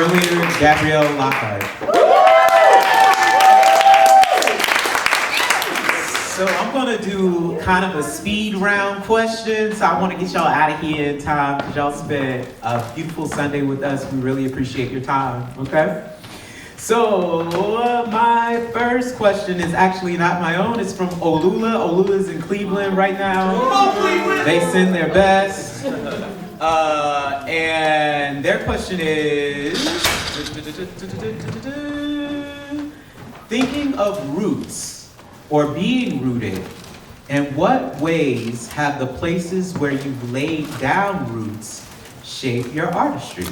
leader, Gabrielle Lochard. So I'm gonna do kind of a speed round question. So I want to get y'all out of here in time because y'all spent a beautiful Sunday with us. We really appreciate your time, okay? So my first question is actually not my own. It's from Olula. Olula's in Cleveland right now. They send their best. And their question is, thinking of roots or being rooted, in what ways have the places where you've laid down roots shaped your artistry?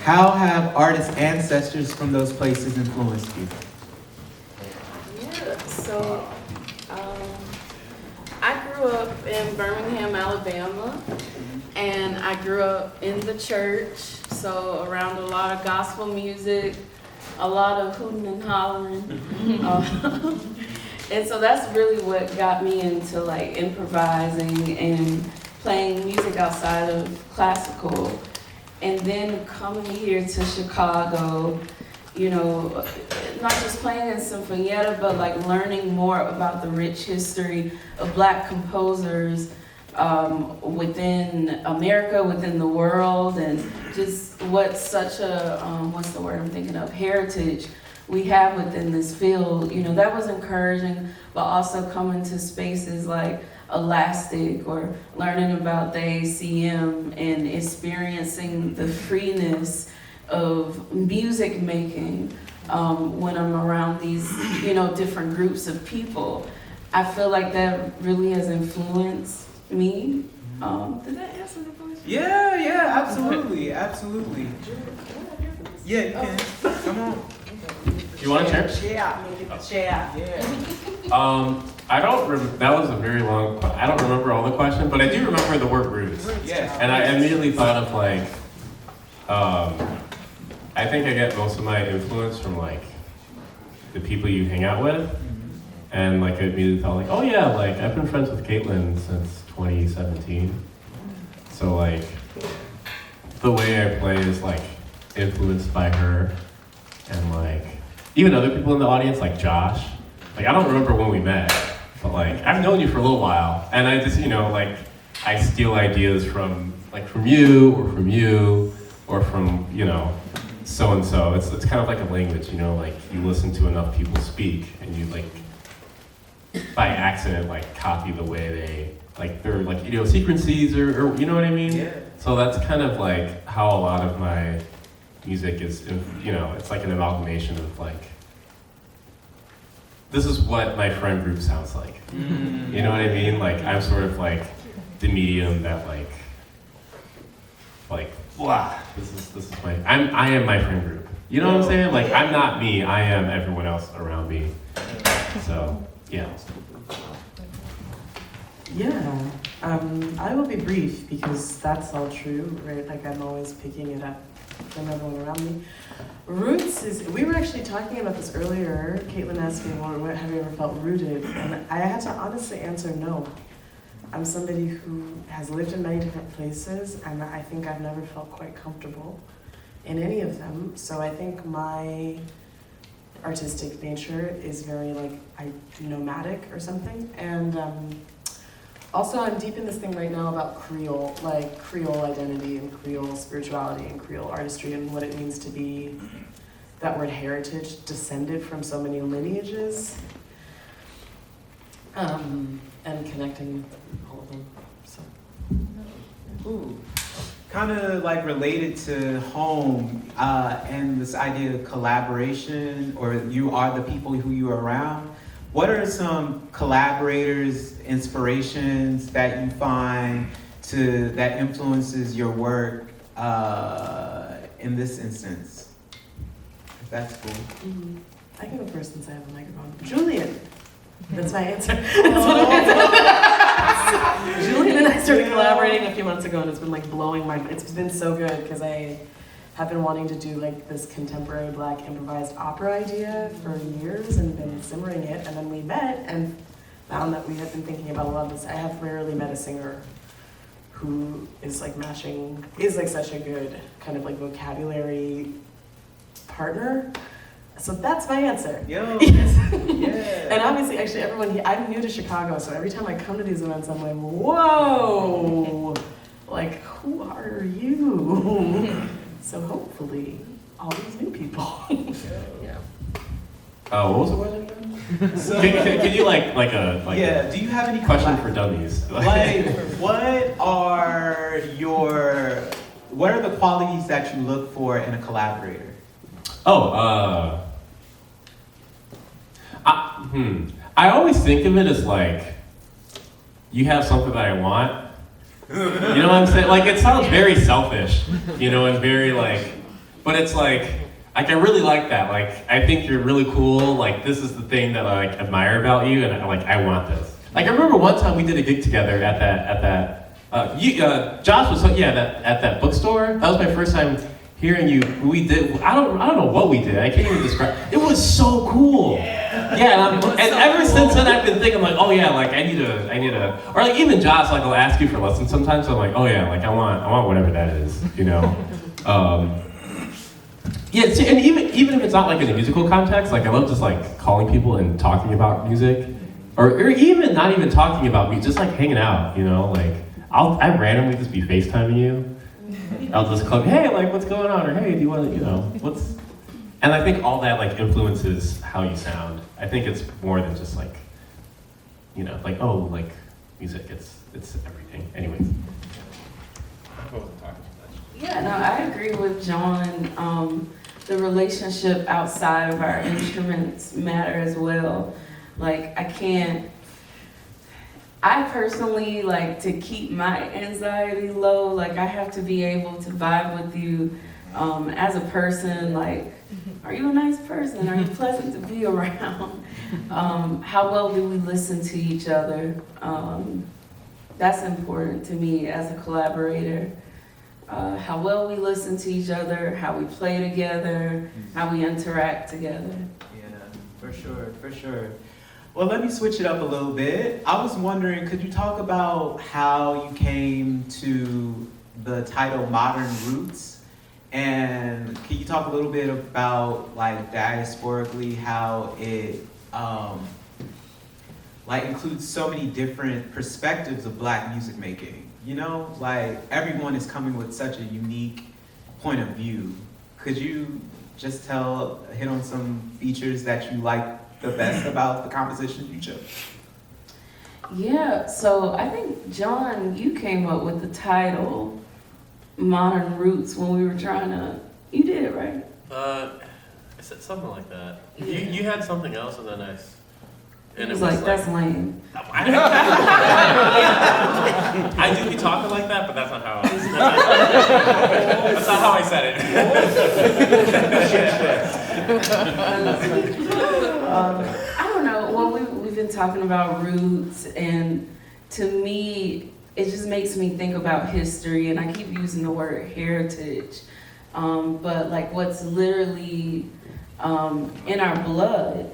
How have artists' ancestors from those places influenced you? Yeah, so I grew up in Birmingham, Alabama, and I grew up in the church, so around a lot of gospel music, a lot of hooting and hollering. And so that's really what got me into like improvising and playing music outside of classical. And then coming here to Chicago, you know, not just playing in Sinfonietta, but like learning more about the rich history of Black composers within America, within the world, and just what such a, what's the word I'm thinking of, heritage we have within this field. You know, that was encouraging, but also coming to spaces like Elastic or learning about the ACM and experiencing the freeness of music making when I'm around these, you know, different groups of people. I feel like that really has influenced me. Did that answer the question? Yeah, absolutely, absolutely. Yeah, you can. Come on. You want to share? Yeah. I don't. That was a very long. I don't remember all the question, but I do remember the word roots. Yeah. And I immediately thought of like. I think I get most of my influence from like the people you hang out with, and like I immediately thought like, oh yeah, like I've been friends with Caitlin since 2017. So like, the way I play is like influenced by her, and like even other people in the audience like Josh. Like I don't remember when we met, but like I've known you for a little while, and I just, you know, like I steal ideas from you or from, you know, so and so. It's kind of like a language, you know, like you listen to enough people speak and you like by accident like copy the way they like their like idiosyncrasies or you know what I mean? Yeah. So that's kind of like how a lot of my music is, you know, it's like an amalgamation of like, this is what my friend group sounds like. You know what I mean? Like I'm sort of like the medium that like blah. This is my I am my friend group. You know what I'm saying? Like I'm not me. I am everyone else around me. So yeah. Yeah. I will be brief because that's all true, right? Like I'm always picking it up from everyone around me. Roots is, we were actually talking about this earlier. Caitlin asked me, well, have you ever felt rooted? And I had to honestly answer no. I'm somebody who has lived in many different places, and I think I've never felt quite comfortable in any of them. So I think my artistic nature is very like nomadic or something. And also I'm deep in this thing right now about Creole, like Creole identity and Creole spirituality and Creole artistry and what it means to be, that word heritage, descended from so many lineages. And connecting with all of them. So. Ooh. Kind of like related to home and this idea of collaboration, or you are the people who you are around. What are some collaborators, inspirations that you find that influences your work in this instance? If that's cool. Mm-hmm. I can go first since I have a microphone. Julian. That's my answer. Julian and I started collaborating a few months ago, and it's been like blowing my mind. It's been so good because I have been wanting to do like this contemporary Black improvised opera idea for years and been simmering it. And then we met and found that we had been thinking about a lot of this. I have rarely met a singer who is like is like such a good kind of like vocabulary partner. So that's my answer. Yo, Yes. yeah. And obviously, actually, everyone here, I'm new to Chicago, so every time I come to these events, I'm like, whoa, like, who are you? So hopefully, all these new people. Yeah. Oh, what was the question again? So, Can you like yeah, do you have any question for dummies? Like, what are the qualities that you look for in a collaborator? Oh, I always think of it as like, you have something that I want. You know what I'm saying? Like, it sounds very selfish, you know, and very like, but it's like I really like that. Like, I think you're really cool. Like, this is the thing that I like admire about you, and I want this. Like, I remember one time we did a gig together at that. Josh was at that bookstore. That was my first time hearing you. We did. I don't know what we did. I can't even describe. It was so cool. Yeah, and ever since then I've been thinking like, oh yeah, like I need a, or like even Josh, like I'll ask you for lessons sometimes. So I'm like, oh yeah, like I want whatever that is, you know. Yeah, and even if it's not like in a musical context, like I love just like calling people and talking about music, or even not even talking about music, just like hanging out, you know. Like I randomly just be FaceTiming you. I'll just club, hey, like what's going on, or hey, do you want to, you know, what's. And I think all that like influences how you sound. I think it's more than just like, you know, like oh, like music. It's everything. Anyways. Yeah, no, I agree with John. The relationship outside of our instruments matter as well. Like I personally like to keep my anxiety low. Like I have to be able to vibe with you as a person. Like, are you a nice person? Are you pleasant to be around? How well do we listen to each other? That's important to me as a collaborator. How well we listen to each other, how we play together, how we interact together. Yeah, for sure. Well, let me switch it up a little bit. I was wondering, could you talk about how you came to the title Modern Roots? And can you talk a little bit about, like, diasporically, how it, like, includes so many different perspectives of Black music making? You know, like, everyone is coming with such a unique point of view. Could you just hit on some features that you like the best about the composition you chose? Yeah, so I think, John, you came up with the title Modern Roots when we were trying to, you did it, right? I said something like that. Yeah. You had something else, and then It was like, that's lame. I do be talking like that, but that's not how. That's not how I said it. I don't know. Well, we've been talking about roots, and to me, it just makes me think about history, and I keep using the word heritage, but like what's literally in our blood.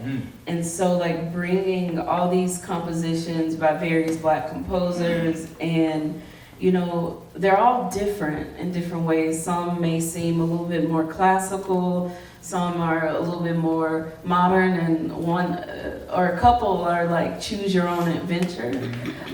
And so like bringing all these compositions by various Black composers, and you know, they're all different in different ways. Some may seem a little bit more classical, some are a little bit more modern, and one or a couple are like choose your own adventure.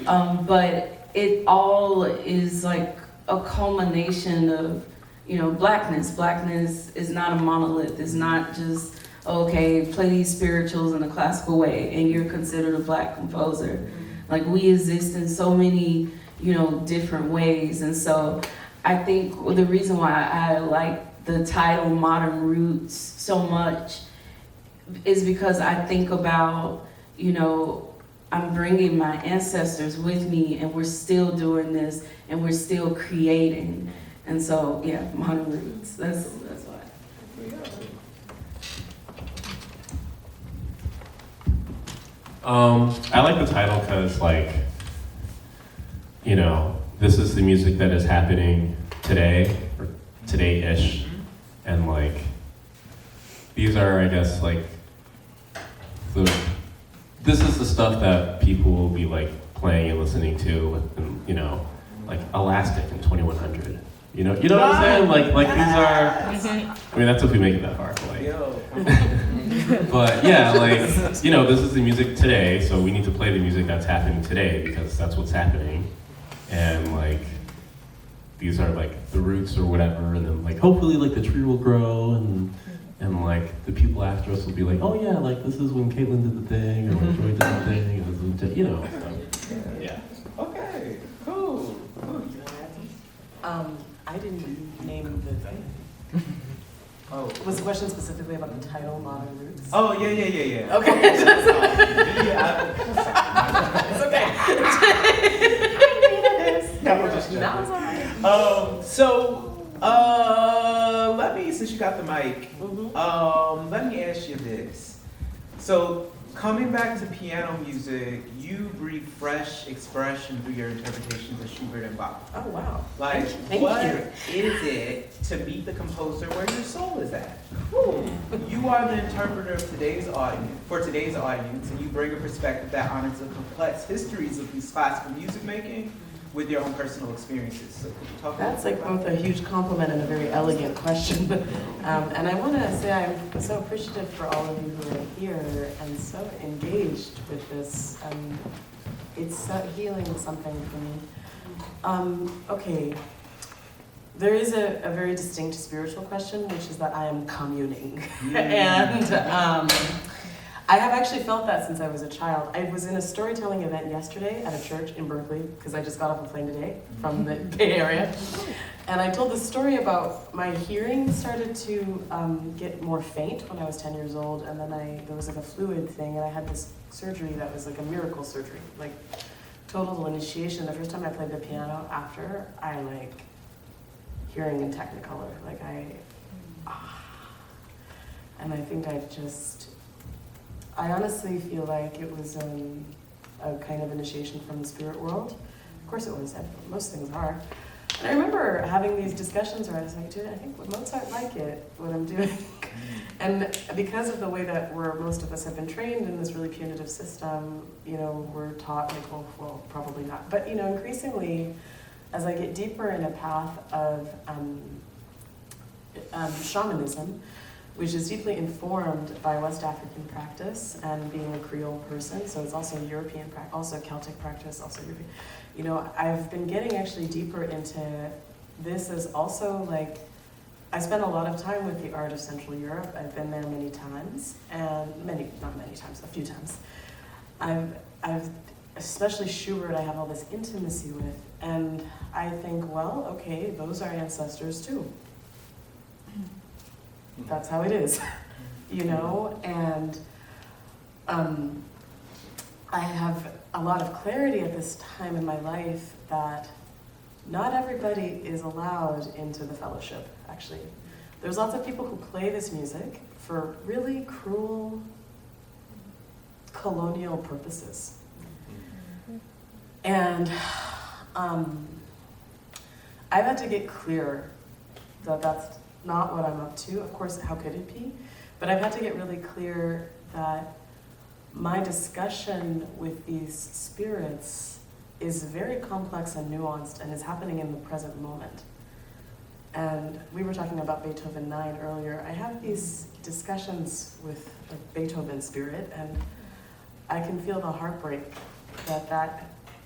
But it all is like a culmination of, you know, Blackness. Blackness is not a monolith. It's not just, okay, play these spirituals in a classical way and you're considered a Black composer. Like, we exist in so many, you know, different ways. And so I think the reason why I like the title Modern Roots so much is because I think about, you know, I'm bringing my ancestors with me, and we're still doing this, and we're still creating. And so, yeah, Modern Roots, that's why. I like the title because, like, you know, this is the music that is happening today, or today-ish, and like, these are, I guess, like, this is the stuff that people will be like playing and listening to, and you know, like Elastic and 2100. You know what I'm saying? Like these are. I mean, that's if we make it that far. But like, but yeah, like this is the music today, so we need to play the music that's happening today because that's what's happening, and like these are like the roots or whatever, and then like hopefully like the tree will grow and like the people after us will be like, oh yeah, like this is when Caitlin did the thing or when Joy did the thing, and this is, So, yeah. Okay, cool. I didn't name the thing. Oh. Was the question specifically about the title, Modern Roots? Oh, yeah. Okay. It's okay. No, just joking. No, it's all right. Let me, since you got the mic, let me ask you this. So, coming back to piano music, you breathe fresh expression through your interpretations of Schubert and Bach. Oh, wow. Like, Thank what you. is it to meet the composer where your soul is at? You are the interpreter of today's audience, and you bring a perspective that honors the complex histories of these classical music making with your own personal experiences. So could you talk That's about like both a huge compliment and a very elegant question. And I want to say I'm so appreciative for all of you who are here and so engaged with this. It's so healing something for me. Okay, there is a very distinct spiritual question, which is that I am communing. And I have actually felt that since I was a child. I was in a storytelling event yesterday at a church in Berkeley, because I just got off a plane today from the Bay Area. And I told the story about my hearing started to get more faint when I was 10 years old, and then there was like a fluid thing, and I had this surgery that was like a miracle surgery, like total initiation. The first time I played the piano after, I like hearing in Technicolor, and I think I honestly feel like it was a kind of initiation from the spirit world. Of course it was, most things are. And I remember having these discussions where I was like, dude, I think Mozart like it, what I'm doing. And because of the way that most of us have been trained in this really punitive system, we're taught like, well, probably not. But, increasingly, as I get deeper in a path of shamanism, which is deeply informed by West African practice and being a Creole person, so it's also European practice, also Celtic practice, also European. I've been getting actually deeper into this as also like, I spent a lot of time with the art of Central Europe. I've been there many times, and not many times, a few times. I've especially Schubert, I have all this intimacy with, and I think, well, okay, those are ancestors too. That's how it is, and I have a lot of clarity at this time in my life that not everybody is allowed into the fellowship, actually. There's lots of people who play this music for really cruel colonial purposes. And I've had to get clear that that's not what I'm up to. Of course, how could it be? But I've had to get really clear that my discussion with these spirits is very complex and nuanced and is happening in the present moment. And we were talking about Beethoven 9 earlier. I have these discussions with the Beethoven spirit, and I can feel the heartbreak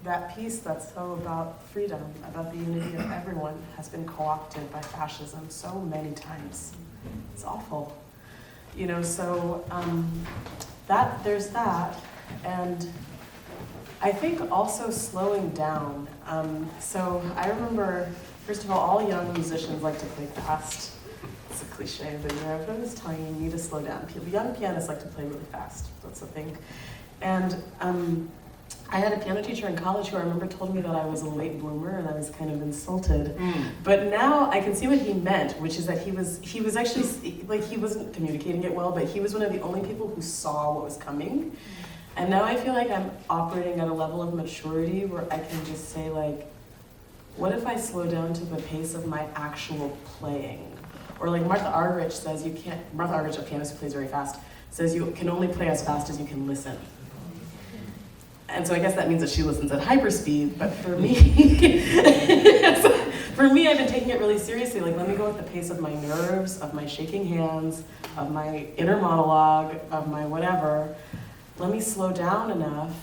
that piece that's so about freedom, about the unity of everyone, has been co-opted by fascism so many times. It's awful. So there's that. And I think also slowing down. So I remember, first of all young musicians like to play fast. It's a cliche, but everyone is telling you need to slow down. Young pianists like to play really fast. That's the thing. And I had a piano teacher in college who I remember told me that I was a late bloomer, and I was kind of insulted. But now I can see what he meant, which is that he was actually, like, he wasn't communicating it well, but he was one of the only people who saw what was coming. And now I feel like I'm operating at a level of maturity where I can just say, like, what if I slow down to the pace of my actual playing? Or like Martha Argerich says, Martha Argerich, a pianist who plays very fast, says you can only play as fast as you can listen. And so I guess that means that she listens at hyperspeed, but for me, I've been taking it really seriously. Like, let me go at the pace of my nerves, of my shaking hands, of my inner monologue, of my whatever. Let me slow down enough.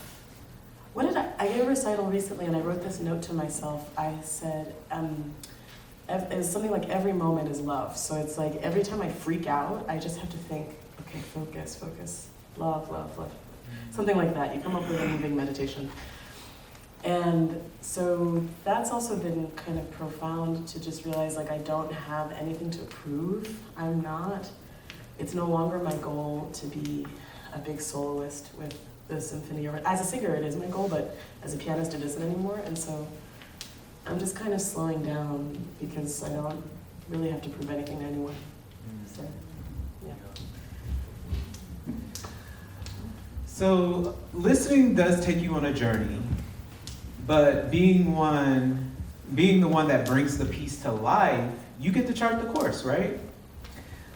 I gave a recital recently and I wrote this note to myself. I said, it was something like every moment is love. So it's like every time I freak out, I just have to think, okay, focus, love. Something like that. You come up with a moving meditation. And so that's also been kind of profound to just realize, like, I don't have anything to prove. It's no longer my goal to be a big soloist with the symphony. Or as a singer, it is my goal, but as a pianist, it isn't anymore. And so I'm just kind of slowing down because I don't really have to prove anything to anyone. So, yeah. So listening does take you on a journey, but being the one that brings the piece to life, you get to chart the course, right?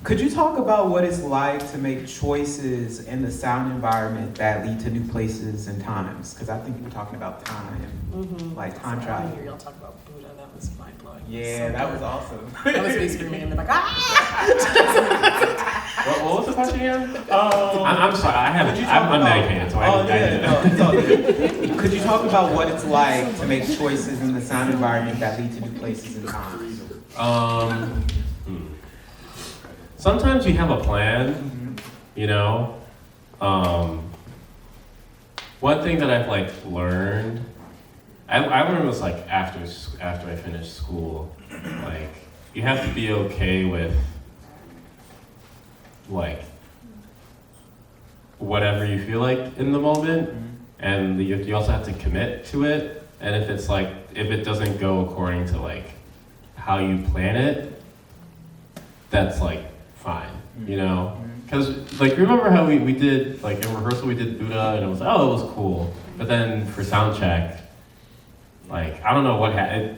Could you talk about what it's like to make choices in the sound environment that lead to new places and times? Because I think you were talking about time, like time travel. I hear y'all talk about Buddha. That was mind blowing. Yeah, that was awesome. That was me screaming in the back. What was the question again? I'm sorry, I'm unmedicated, so Could you talk about what it's like to make choices in the sound environment that lead to new places and times? Sometimes you have a plan, you know. One thing that I've like learned, I learned this like after I finished school, like you have to be okay with like whatever you feel like in the moment, and you also have to commit to it. And if it doesn't go according to like how you plan it, that's like fine, you know? Because, like, remember how we did, like, in rehearsal we did Buddha, and it was cool. But then for sound check, like, I don't know what happened.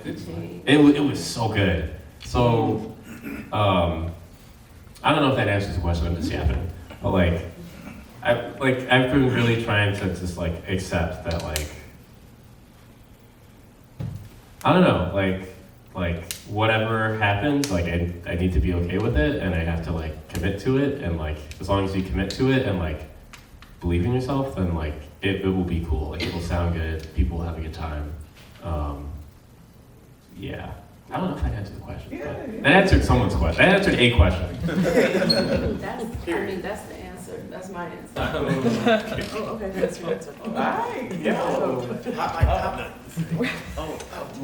It was so good. So, I don't know if that answers the question, I'm just yapping. But, I've been really trying to just, like, accept that, like, I don't know, like whatever happens, like I need to be okay with it, and I have to like commit to it, and like as long as you commit to it and like believe in yourself, then like it will be cool. Like it will sound good. People will have a good time. Yeah. I don't know if I answered the question. Yeah. That answered someone's question. That answered a question. That's the answer. That's my answer. Oh, okay, that's your answer. Alright,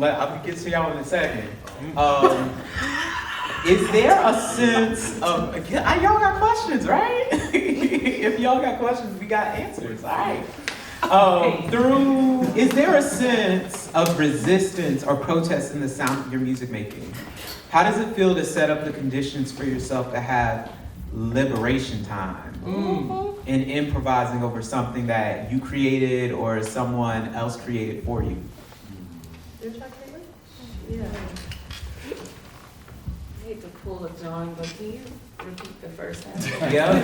I'll get to y'all in a second. Is there a sense of, y'all got questions, right? If y'all got questions, we got answers, alright. Is there a sense of resistance or protest in the sound of your music making? How does it feel to set up the conditions for yourself to have liberation time in improvising over something that you created or someone else created for you? Yeah. I hate to pull a John, but can you repeat the first half? Yeah.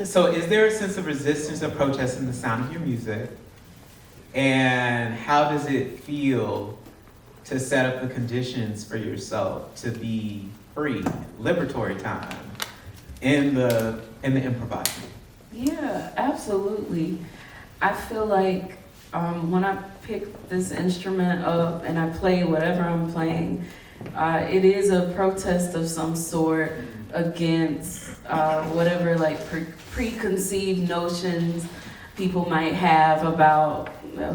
So is there a sense of resistance or protest in the sound of your music? And how does it feel to set up the conditions for yourself to be free, liberatory time in the improvising? Yeah, absolutely. I feel like when I pick this instrument up and I play whatever I'm playing, it is a protest of some sort against whatever like preconceived notions people might have about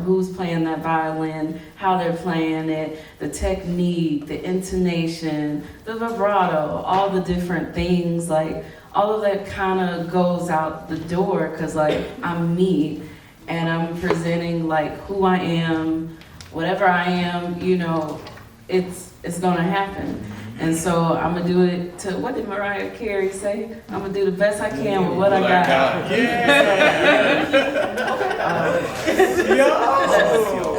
who's playing that violin, how they're playing it, the technique, the intonation, the vibrato, all the different things. Like all of that kind of goes out the door because like I'm me and I'm presenting like who I am, whatever I am, you know, it's gonna happen. And so I'm gonna do it to, what did Mariah Carey say? I'm gonna do the best I can with what I got.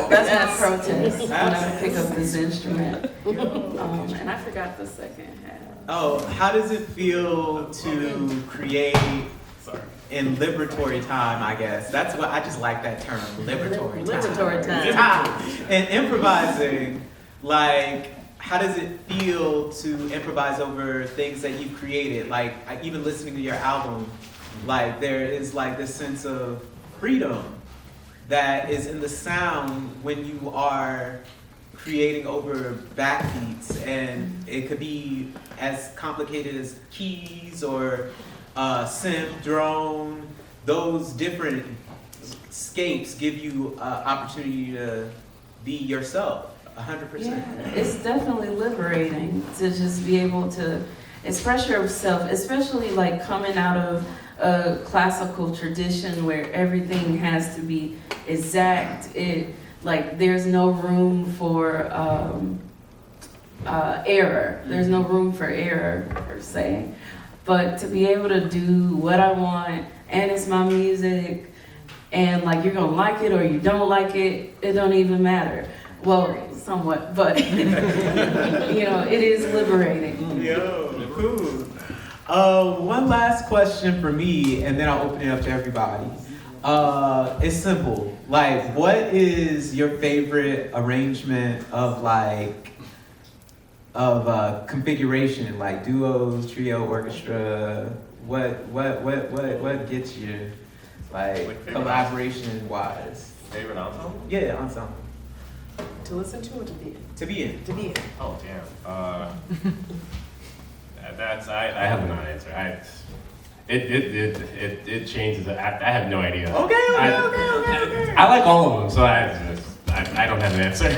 That's my protest when I pick up this instrument. And I forgot the second half. Oh, how does it feel to create in liberatory time, I guess. That's what I just like that term, liberatory time. Liberatory time. And improvising, like, how does it feel to improvise over things that you've created? Like, even listening to your album, like, there is like this sense of freedom that is in the sound when you are creating over backbeats, and it could be as complicated as keys or synth, drone. Those different scapes give you opportunity to be yourself 100%. Yeah, it's definitely liberating to just be able to express yourself, especially like coming out of a classical tradition where everything has to be exact. Like there's no room for error. There's no room for error per se. But to be able to do what I want, and it's my music, and like you're gonna like it or you don't like it, it don't even matter. Well, somewhat, but you know, it is liberating. Yo, cool. One last question for me, and then I'll open it up to everybody. It's simple. Like, what is your favorite arrangement of configuration, like duos, trio, orchestra? What gets you, like collaboration wise? Favorite ensemble? Yeah, ensemble. To listen to or to be in? To be in. To be in. Oh damn. I have no answer. It changes. I have no idea. Okay. I like all of them, so I don't have an answer.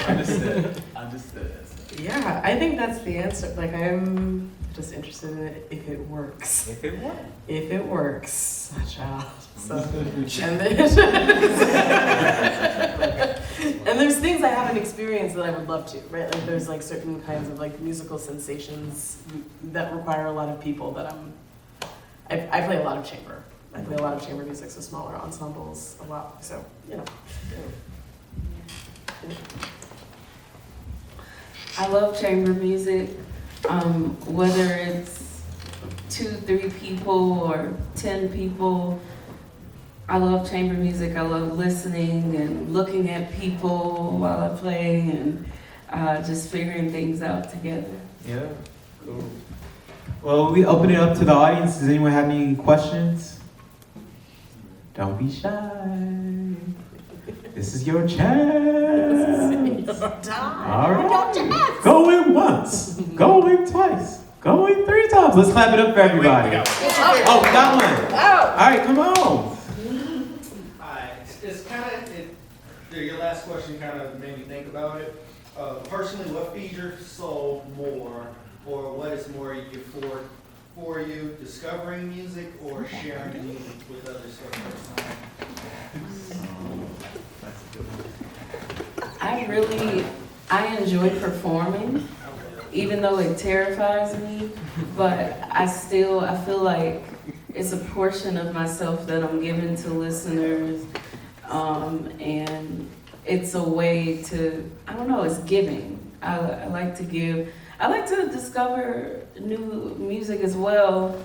Understood. Yeah, I think that's the answer. Like, I'm just interested in it if it works. If it works. If it works, child. So, and there's things I haven't experienced that I would love to, right? Like there's like certain kinds of like musical sensations that require a lot of people that I play a lot of chamber. I play a lot of chamber music, so smaller ensembles a lot. So, you know. I love chamber music, whether it's 2-3 people or 10 people. I love chamber music. I love listening and looking at people while I play and just figuring things out together. Yeah, cool. Well, we open it up to the audience. Does anyone have any questions? Don't be shy. This is your chance. All right. Going once. Going twice. Going 3 times. Let's clap it up for everybody. Oh, we got one. All right, come on. It's kind of, your last question kind of made me think about it. Personally, what feeds your soul more, or what is more euphoric for you, discovering music or sharing music with others for the first time? I enjoy performing, even though it terrifies me, but I feel like it's a portion of myself that I'm giving to listeners. And it's a way to, I don't know, it's giving. I like to give. I like to discover new music as well,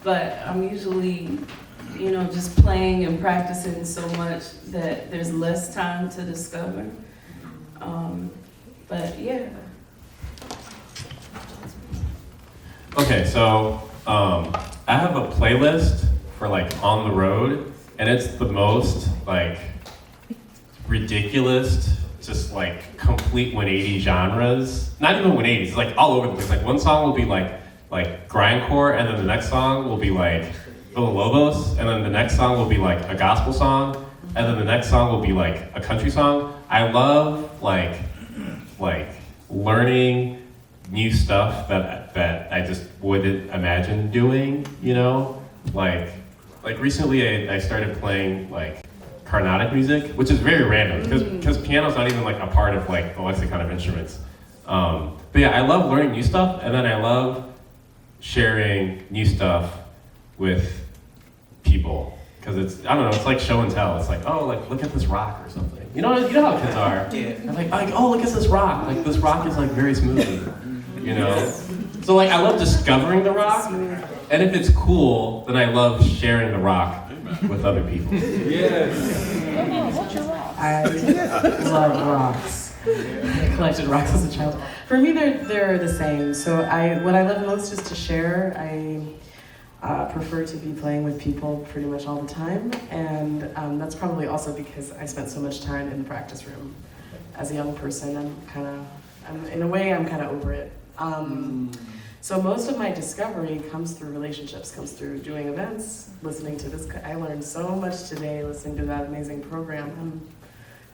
but I'm usually, just playing and practicing so much that there's less time to discover. But yeah. Okay, so I have a playlist for like on the road, and it's the most like ridiculous, just like complete 180 genres. Not even 180s, it's like all over the place. Like one song will be like grindcore, and then the next song will be like Villalobos, and then the next song will be like a gospel song, and then the next song will be like a country song. I love like learning new stuff that I just wouldn't imagine doing, Like recently I started playing like Carnatic music, which is very random because piano's not even like a part of like the lexicon of instruments. But yeah, I love learning new stuff, and then I love sharing new stuff with people because it's it's like show and tell. It's like, oh, like look at this rock or something. You know how kids are. Yeah. I'm like, oh, look at this rock. Like this rock is like very smooth. So like I love discovering the rock, and if it's cool, then I love sharing the rock with other people. I love rocks. I collected rocks as a child. For me, they're the same. So what I love most is to share. I prefer to be playing with people pretty much all the time, and that's probably also because I spent so much time in the practice room as a young person. In a way, I'm kind of over it. So most of my discovery comes through relationships, comes through doing events, listening to this. I learned so much today listening to that amazing program. I'm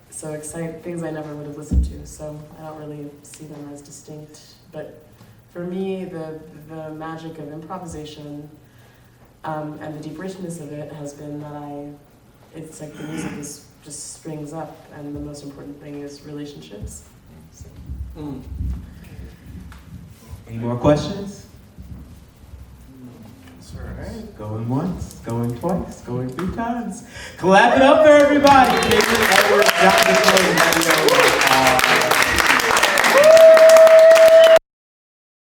so excited, things I never would have listened to. So I don't really see them as distinct. But for me, the magic of improvisation and the deep richness of it has been that it's like the music just strings up, and the most important thing is relationships. So. Any more questions? Sir. All right, going once, going twice, going 3 times. Clap it up for everybody. Gabrielle Lochard, John Bitoy, and Gabrielle Lochard.